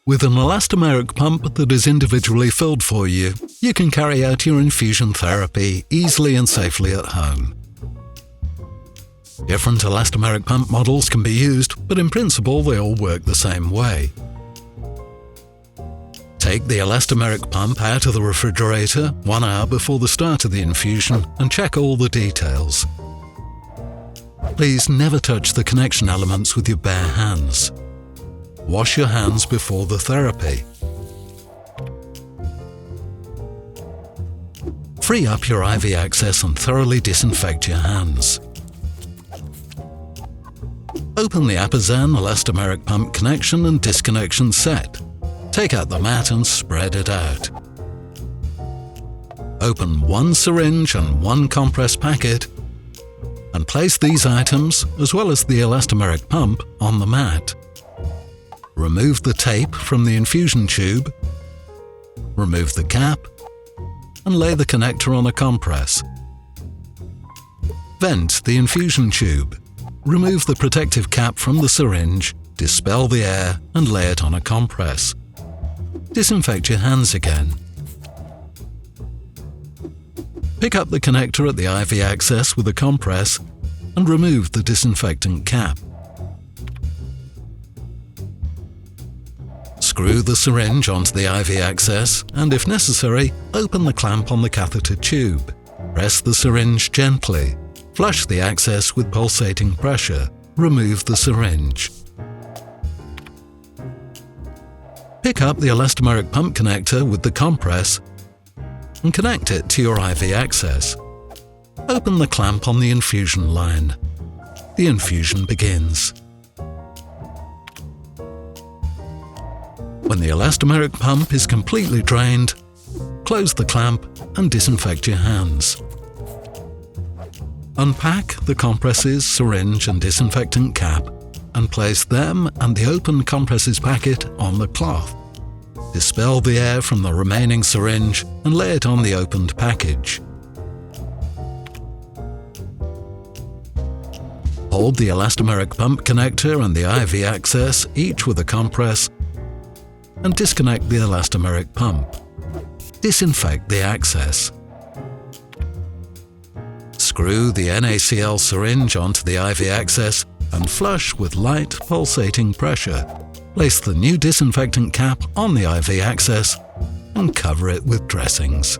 With an elastomeric pump that is individually filled for you, you can carry out your infusion therapy easily and safely at home. Different elastomeric pump models can be used, but in principle they all work the same way. Take the elastomeric pump out of the refrigerator 1 hour before the start of the infusion and check all the details. Please never touch the connection elements with your bare hands. Wash your hands before the therapy. Free up your IV access and thoroughly disinfect your hands. Open the APOSAN elastomeric pump connection and disconnection set. Take out the mat and spread it out. Open 1 syringe and 1 compress packet and place these items, as well as the elastomeric pump, on the mat. Remove the tape from the infusion tube, remove the cap, and lay the connector on a compress. Vent the infusion tube. Remove the protective cap from the syringe, dispel the air, and lay it on a compress. Disinfect your hands again. Pick up the connector at the IV access with a compress and remove the disinfectant cap. Screw the syringe onto the IV access and, if necessary, open the clamp on the catheter tube. Press the syringe gently. Flush the access with pulsating pressure. Remove the syringe. Pick up the elastomeric pump connector with the compress and connect it to your IV access. Open the clamp on the infusion line. The infusion begins. When the elastomeric pump is completely drained, close the clamp and disinfect your hands. Unpack the compresses, syringe and disinfectant cap and place them and the open compresses packet on the cloth. Dispel the air from the remaining syringe and lay it on the opened package. Hold the elastomeric pump connector and the IV access, each with a compress, and disconnect the elastomeric pump. Disinfect the access. Screw the NaCl syringe onto the IV access and flush with light, pulsating pressure. Place the new disinfectant cap on the IV access and cover it with dressings.